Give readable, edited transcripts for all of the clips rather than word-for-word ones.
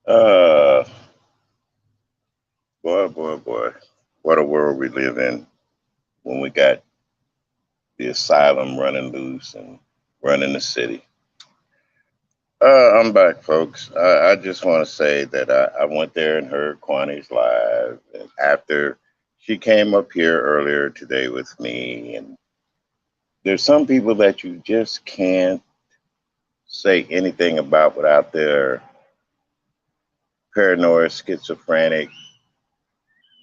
uh, boy. What a world we live in when we got the asylum running loose and running the city. I'm back, folks. I just want to say that I went there and heard Kwani's live. And after she came up here earlier today with me, and there's some people that you just can't say anything about without their paranoid, schizophrenic,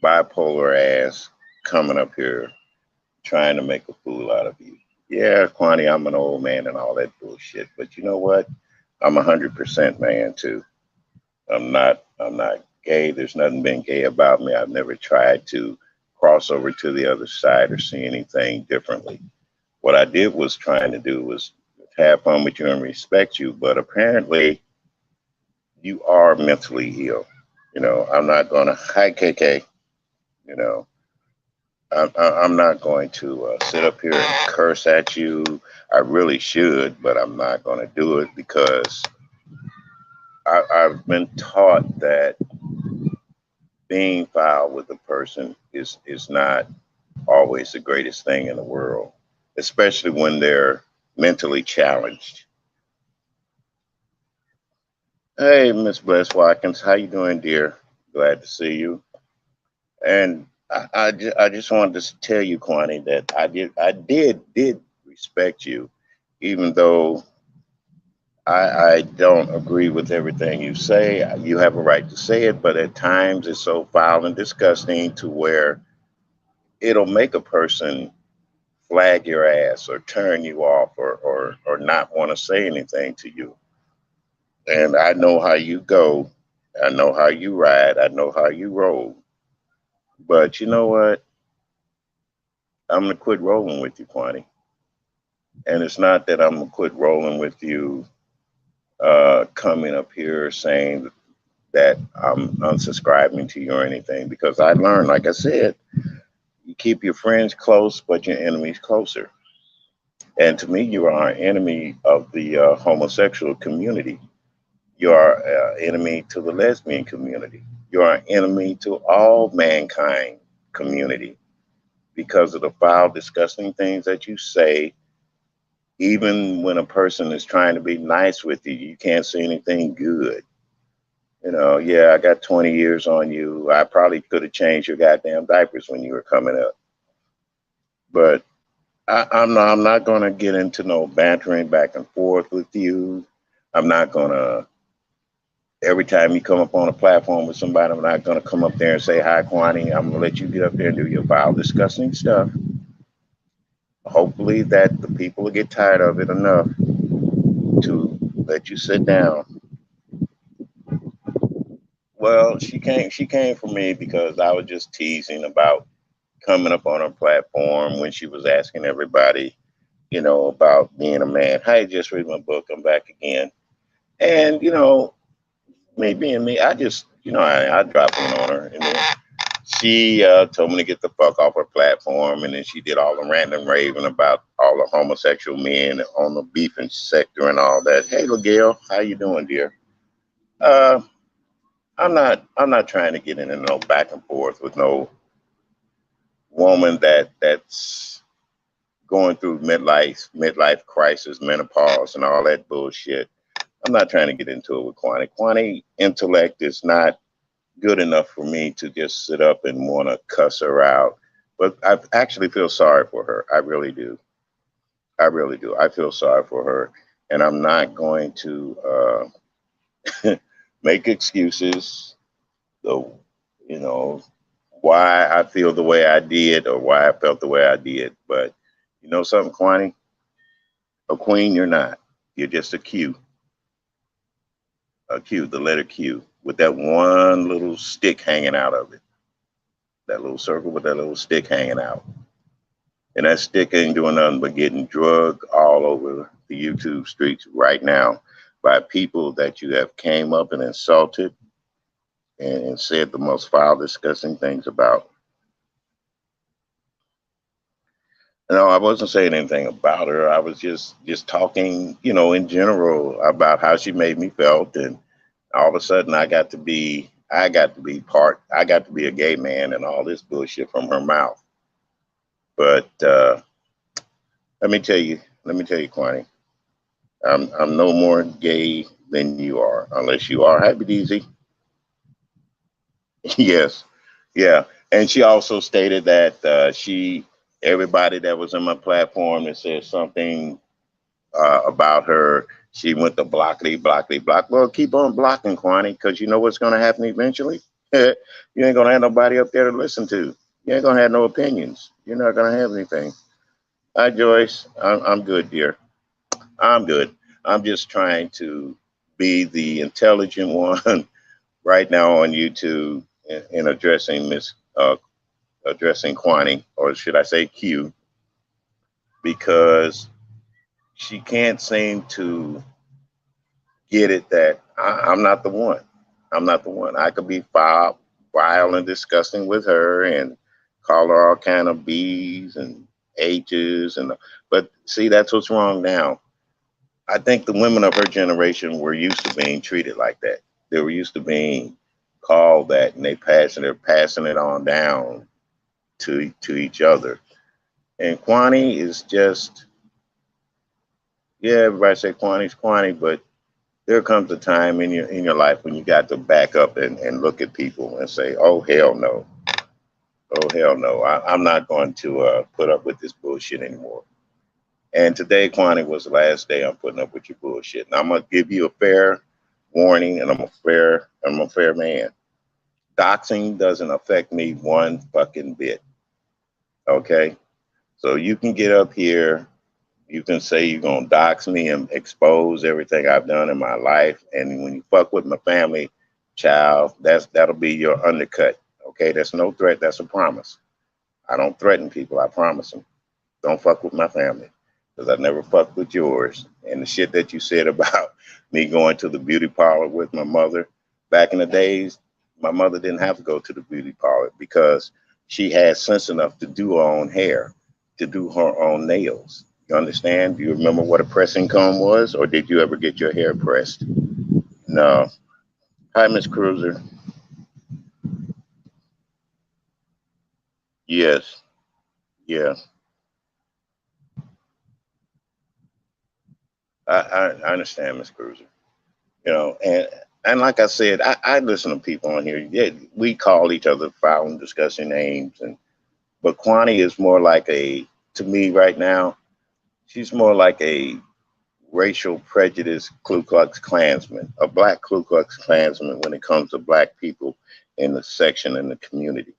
bipolar ass coming up here trying to make a fool out of you. Yeah, Kwani, I'm an old man and all that bullshit, but you know what? I'm 100% man too. I'm not gay. There's nothing been gay about me. I've never tried to cross over to the other side or see anything differently. What I did was trying to do was have fun with you and respect you, but apparently you are mentally ill. I'm not going to, hi, KK, you know, I'm not going to sit up here and curse at you. I really should, but I'm not going to do it because I've been taught that being foul with a person is not always the greatest thing in the world, especially when they're mentally challenged. Hey, Miss Bless Watkins, how you doing, dear? Glad to see you. And I just wanted to tell you, Kwani, that I did respect you, even though I don't agree with everything you say. You have a right to say it, but at times it's so foul and disgusting to where it'll make a person flag your ass or turn you off or not want to say anything to you. And I know how you go. I know how you ride. I know how you roll. But you know what? I'm gonna quit rolling with you, Kwani. And it's not that I'm gonna quit rolling with you coming up here saying that I'm unsubscribing to you or anything because I learned, like I said, you keep your friends close, but your enemies closer. And to me, you are an enemy of the homosexual community. You are an enemy to the lesbian community. You are an enemy to all mankind community because of the foul, disgusting things that you say. Even when a person is trying to be nice with you, you can't say anything good. Yeah, I got 20 years on you. I probably could have changed your goddamn diapers when you were coming up. But I'm not going to get into no bantering back and forth with you. I'm not going to, every time you come up on a platform with somebody, I'm not going to come up there and say, hi, Kwani. I'm going to let you get up there and do your vile, disgusting stuff. Hopefully that the people will get tired of it enough to let you sit down. Well, she came for me because I was just teasing about coming up on her platform when she was asking everybody, about being a man. Hi, just read my book. I'm back again. And, me being me, I just, I dropped in on her. And then she told me to get the fuck off her platform. And then she did all the random raving about all the homosexual men on the beefing sector and all that. Hey, Miguel, how you doing, dear? Uh, I'm not trying to get into no back and forth with no woman that's going through midlife crisis, menopause, and all that bullshit. I'm not trying to get into it with Kwani. Kwani intellect is not good enough for me to just sit up and want to cuss her out. But I actually feel sorry for her. I really do. I really do. I feel sorry for her, and I'm not going to make excuses. The you know why I feel the way I did or why I felt the way I did. But you know something, Kwani? A queen, you're not. You're just a Q, the letter Q, with that one little stick hanging out of it. That little circle with that little stick hanging out. And that stick ain't doing nothing but getting drugged all over the YouTube streets right now by people that you have came up and insulted and said the most foul, disgusting things about. No, I wasn't saying anything about her. I was just talking, in general about how she made me felt, and all of a sudden I got to be a gay man and all this bullshit from her mouth. But let me tell you, Kwani, I'm no more gay than you are, unless you are. Happy Deezy. Yes, yeah. And she also stated that everybody that was on my platform that said something about her, she went to blockity, blockity, block. Well, keep on blocking, Kwani, because you know what's going to happen eventually. You ain't going to have nobody up there to listen to. You ain't going to have no opinions. You're not going to have anything. Hi, Joyce. I'm good, dear. I'm good. I'm just trying to be the intelligent one right now on YouTube in addressing Kwani, or should I say Q, because she can't seem to get it that I'm not the one. I'm not the one. I could be vile and disgusting with her and call her all kind of B's and H's but see, that's what's wrong now. I think the women of her generation were used to being treated like that. They were used to being called that, and they're passing it on down to each other. And Kwani is just, yeah, everybody say Kwani's Kwani, but there comes a time in your life when you got to back up and look at people and say, oh hell no, oh hell no, I'm not going to put up with this bullshit anymore. And today, Kwani, was the last day I'm putting up with your bullshit. And I'm gonna give you a fair warning, and I'm a fair man. Doxing doesn't affect me one fucking bit. Okay, so you can get up here, you can say you're gonna dox me and expose everything I've done in my life, and when you fuck with my family, child, that'll be your undercut. Okay, that's no threat. That's a promise. I don't threaten people. I promise them. Don't fuck with my family, because I never fucked with yours. And the shit that you said about me going to the beauty parlor with my mother back in the days, my mother didn't have to go to the beauty parlor because she had sense enough to do her own hair, to do her own nails. You understand? Do you remember what a pressing comb was, or did you ever get your hair pressed? No. Hi, Miss Cruiser. Yes. Yeah. I understand, Miss Cruiser. And like I said, I listen to people on here. Yeah, we call each other foul and discussing names, but Kwani is more like to me right now, she's more like a racial prejudice Ku Klux Klansman, a black Ku Klux Klansman when it comes to black people in the section in the community.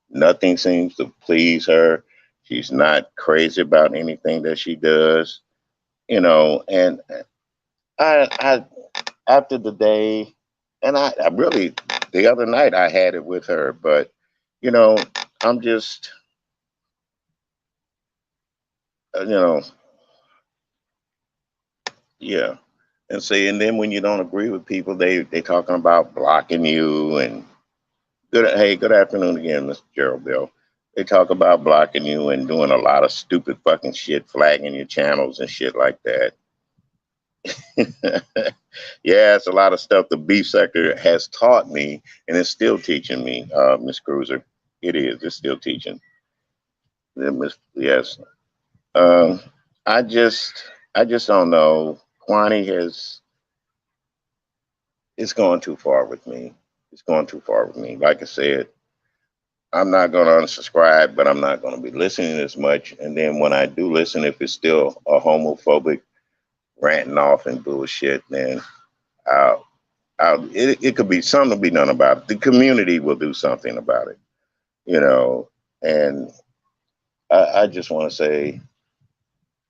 Nothing seems to please her. She's not crazy about anything that she does, and I after the day, and I really, the other night I had it with her, but you know, I'm just, uh, you know, yeah. And see, and then when you don't agree with people, they talking about blocking you and good afternoon again, Mr. Gerald Bill. They talk about blocking you and doing a lot of stupid fucking shit, flagging your channels and shit like that. Yeah, it's a lot of stuff the beef sector has taught me, and it's still teaching me, Miss Cruiser. It is. It's still teaching. Yes. Um, I just, I just don't know. Kwani has, it's going too far with me. It's going too far with me. Like I said, I'm not going to unsubscribe, but I'm not going to be listening as much. And then when I do listen, if it's still a homophobic ranting off and bullshit, then I'll it could be something to be done about it. The community will do something about it, you know. And I just want to say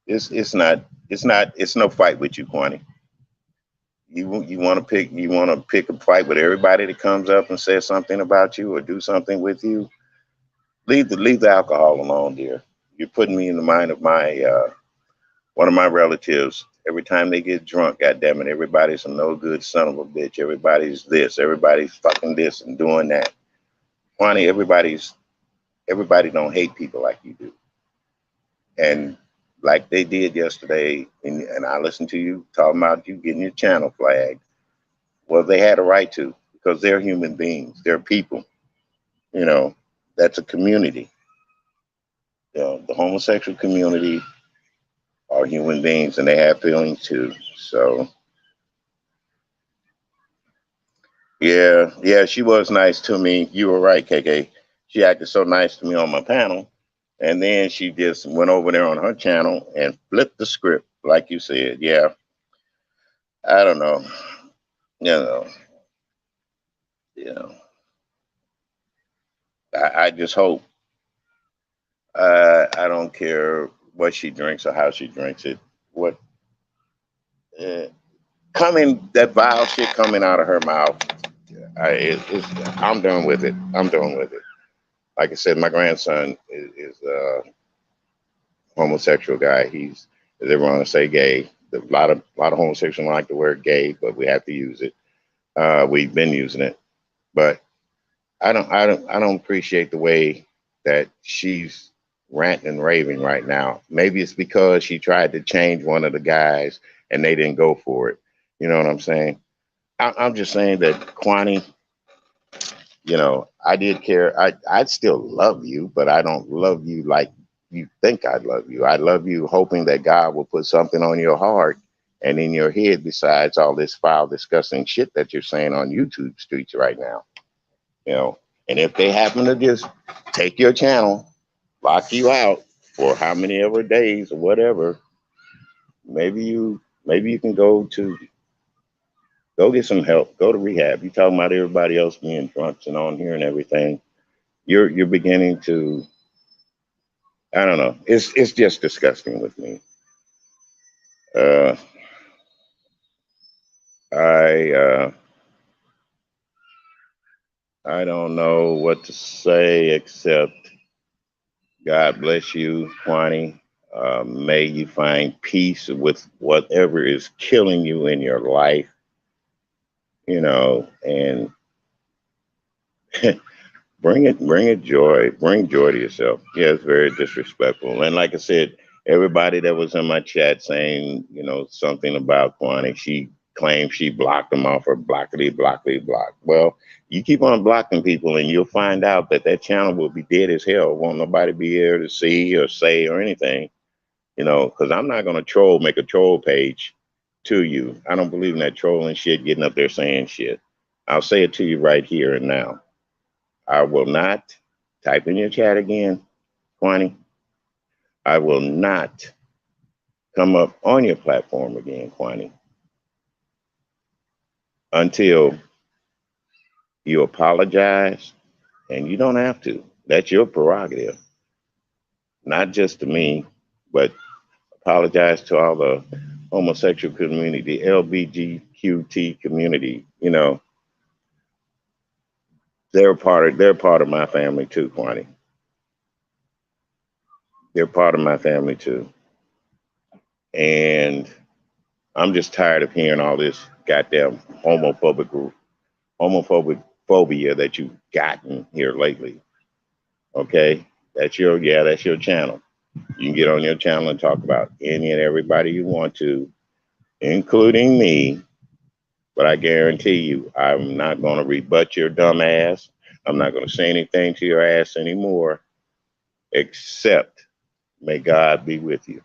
it's no fight with you, Kwani. You want to pick a fight with everybody that comes up and says something about you or do something with you. Leave the alcohol alone, dear. You're putting me in the mind of my one of my relatives. Every time they get drunk, goddamn it, everybody's a no good son of a bitch. Everybody's this, everybody's fucking this and doing that. Kwani, everybody don't hate people like you do. And like they did yesterday, and I listened to you talking about you getting your channel flagged. Well, they had a right to because they're human beings. They're people. You know, that's a community. You know, the homosexual community are human beings and they have feelings too. So yeah, yeah, she was nice to me. You were right, KK. She acted so nice to me on my panel. And then she just went over there on her channel and flipped the script, like you said. Yeah, I don't know. You know, you know. I just hope. I don't care what she drinks or how she drinks it. What uh, coming that vile shit coming out of her mouth. I'm done with it. I'm done with it. Like I said, my grandson is a homosexual guy. He's, as everyone want to say, gay. A lot of homosexuals like the word gay, but we have to use it. We've been using it, but I don't appreciate the way that she's ranting and raving right now. Maybe it's because she tried to change one of the guys and they didn't go for it. You know what I'm saying? I'm just saying that Kwani, I did care. I'd still love you, but I don't love you like you think I love you. I love you hoping that God will put something on your heart and in your head besides all this foul, disgusting shit that you're saying on YouTube streets right now. You know, and if they happen to just take your channel, lock you out for how many ever days or whatever, maybe you can go get some help, go to rehab. You talking about everybody else being drunks and on here and everything. You're beginning to, I don't know. It's just disgusting with me. Uh, I I don't know what to say except God bless you, Kwani. May you find peace with whatever is killing you in your life, and bring joy to yourself. Yeah, it's very disrespectful. And like I said, everybody that was in my chat saying, something about Kwani, she claims she blocked them off or blockety block. Well, you keep on blocking people and you'll find out that channel will be dead as hell. Won't nobody be here to see or say or anything, because I'm not going to make a troll page to you. I don't believe in that trolling shit, getting up there saying shit. I'll say it to you right here and now. I will not type in your chat again, Kwani. I will not come up on your platform again, Kwani, until you apologize, and you don't have to. That's your prerogative, not just to me, but apologize to all the homosexual community, the LBGQT community. They're part of my family too, Kwani. They're part of my family too. And I'm just tired of hearing all this goddamn homophobic phobia that you've gotten here lately. Okay? That's your channel. You can get on your channel and talk about any and everybody you want to, including me. But I guarantee you, I'm not going to rebut your dumb ass. I'm not going to say anything to your ass anymore, except may God be with you.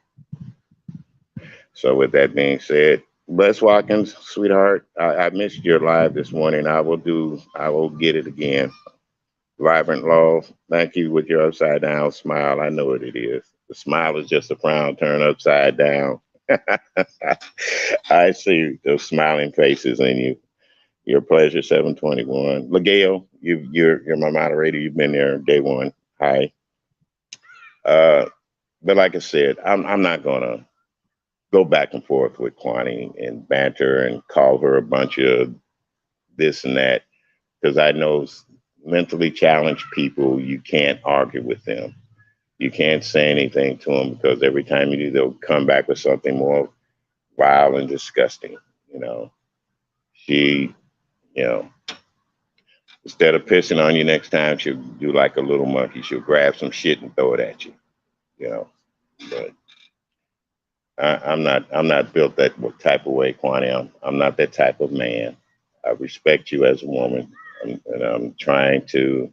So with that being said, Bless Watkins, sweetheart, I missed your live this morning. I will get it again. Vibrant Law, thank you with your upside down smile. I know what it is. The smile is just a frown turned upside down. I see those smiling faces in you. Your pleasure, 721. Miguel, you're my moderator. You've been there day one. Hi. But like I said, I'm not gonna go back and forth with Kwani and banter and call her a bunch of this and that, because I know mentally challenged people, you can't argue with them. You can't say anything to them because every time you do, they'll come back with something more vile and disgusting. She, you know, instead of pissing on you next time, she'll do like a little monkey. She'll grab some shit and throw it at you, you know. But I'm not built that type of way, Kwani. I'm not that type of man. I respect you as a woman, and I'm trying to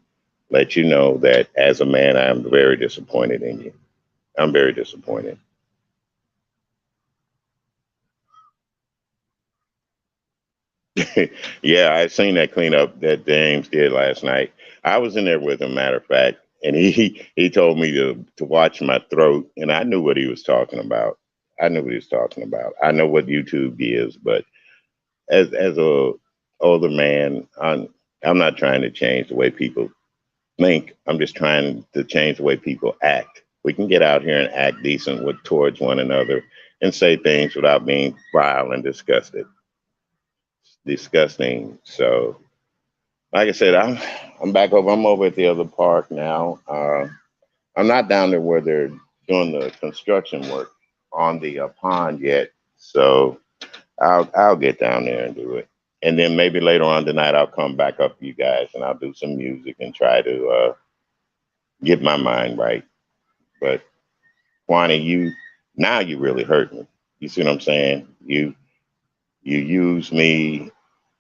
let you know that as a man, I'm very disappointed in you. I'm very disappointed. Yeah, I seen that cleanup that James did last night. I was in there with him, matter of fact, and he told me to watch my throat, and I knew what he was talking about. I knew what he was talking about. I know what YouTube is, but as a older man, I'm not trying to change the way people think. I'm just trying to change the way people act. We can get out here and act decent towards one another and say things without being vile and disgusting. So, like I said, I'm back over. I'm over at the other park now. I'm not down there where they're doing the construction work on the pond yet. So I'll get down there and do it. And then maybe later on tonight I'll come back up to you guys and I'll do some music and try to get my mind right. But Kwani, you really hurt me. You see what I'm saying? You use me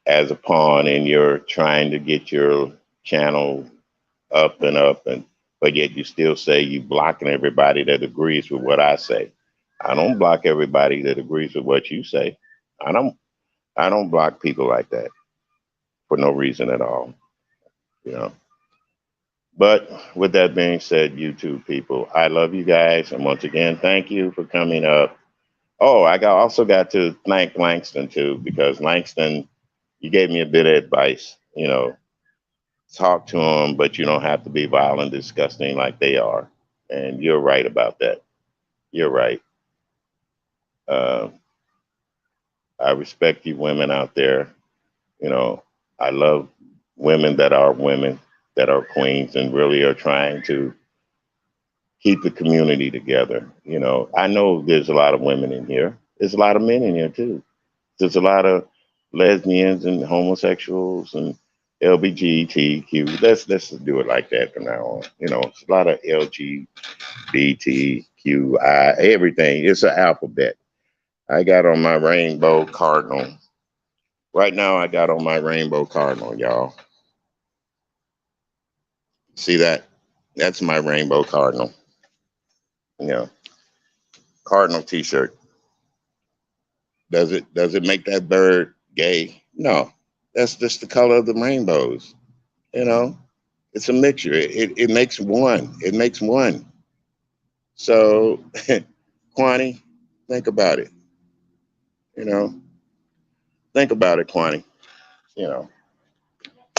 as a pawn and you're trying to get your channel up and but yet you still say you blocking everybody that agrees with what I say. I don't block everybody that agrees with what you say. I don't I don't block people like that for no reason at all, you know. But with that being said, YouTube people, I love you guys, and once again, thank you for coming up. Oh, also got to thank Langston too, because Langston, you gave me a bit of advice. Talk to them, but you don't have to be violent, disgusting like they are. And you're right about that. You're right. Uh, I respect you women out there. You know, I love women that are queens and really are trying to keep the community together. I know there's a lot of women in here. There's a lot of men in here too. There's a lot of lesbians and homosexuals and LGBTQ. Let's do it like that from now on. It's a lot of LGBTQI, everything. It's an alphabet. I got on my rainbow cardinal. Right now, I got on my rainbow cardinal, y'all. See that? That's my rainbow cardinal. You know, cardinal T-shirt. Does it make that bird gay? No, that's just the color of the rainbows. You know, it's a mixture. It makes one. It makes one. So, Kwani, think about it. You know, think about it, Kwani. You know,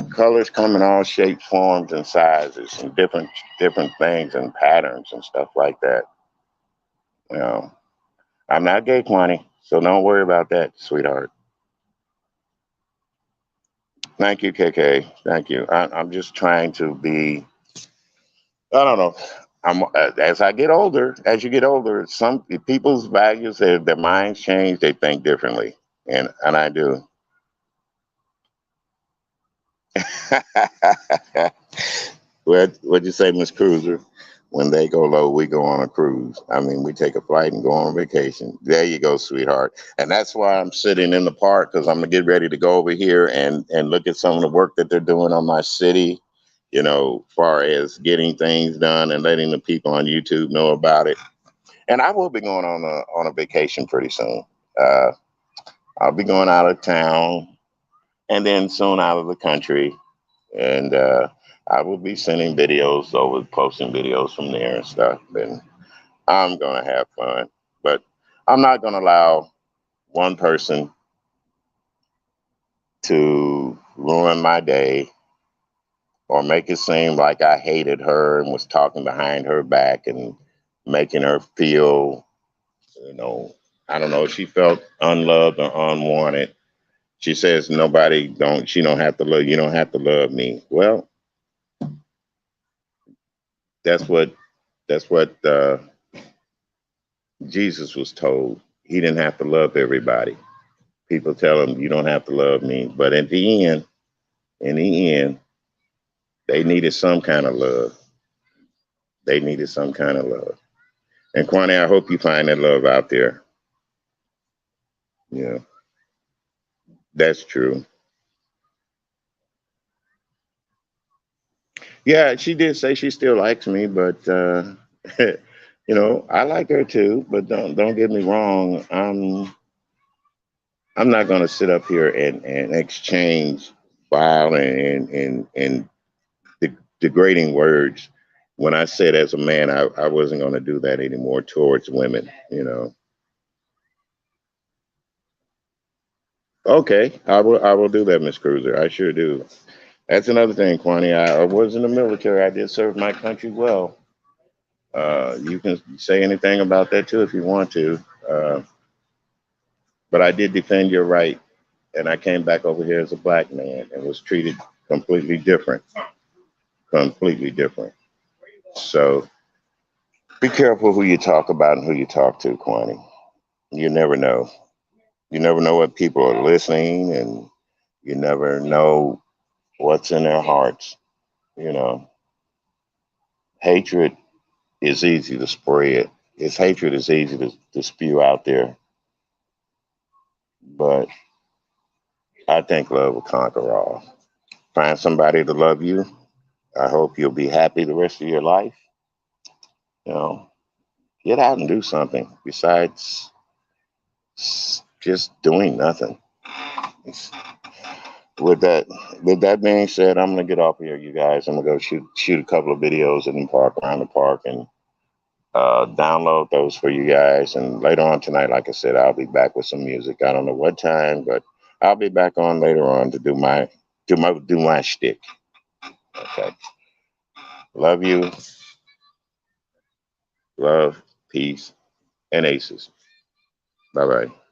colors come in all shapes, forms, and sizes, and different things and patterns and stuff like that. You know, I'm not gay, Kwani, so don't worry about that, sweetheart. Thank you, KK. Thank you. I'm just trying to be. I don't know. As I get older, as you get older, some people's values, their minds change. They think differently, and I do. What'd you say, Miss Cruiser? When they go low, we go on a cruise. I mean, we take a flight and go on vacation. There you go, sweetheart. And that's why I'm sitting in the park because I'm gonna get ready to go over here and look at some of the work that they're doing on my city. Far as getting things done and letting the people on YouTube know about it. And I will be going on a vacation pretty soon. Uh, I'll be going out of town and then soon out of the country. And I will be sending videos over, posting videos from there and stuff. And I'm going to have fun. But I'm not going to allow one person to ruin my day or make it seem like I hated her and was talking behind her back and making her feel, you know, I don't know, she felt unloved or unwanted. She says she don't have to love, you don't have to love me. Well, that's what, that's what Jesus was told. He didn't have to love everybody. People tell him you don't have to love me. But in the end, they needed some kind of love. They needed some kind of love. And Kwani, I hope you find that love out there. Yeah, that's true. Yeah, she did say she still likes me, but I like her too. But don't get me wrong. I'm not going to sit up here and exchange vile and degrading words. When I said as a man, I wasn't going to do that anymore towards women. Okay, I will do that, Miss Cruiser. I sure do. That's another thing, Kwani. I was in the military. I did serve my country well. You can say anything about that too if you want to. Uh, but I did defend your right, and I came back over here as a black man and was treated completely different. Completely different. So be careful who you talk about and who you talk to, Kwani. You never know. You never know what people are listening, and you never know what's in their hearts. You know, hatred is easy to spread. It's hatred is easy to spew out there, but I think love will conquer all. Find somebody to love you. I hope you'll be happy the rest of your life. You know, get out and do something besides just doing nothing. With that, with that being said, I'm gonna get off here, you guys. I'm gonna go shoot a couple of videos in the park, around the park, and download those for you guys. And later on tonight, like I said, I'll be back with some music. I don't know what time, but I'll be back on later on to do my shtick. Okay. Love you. Love, peace, and aces. Bye bye.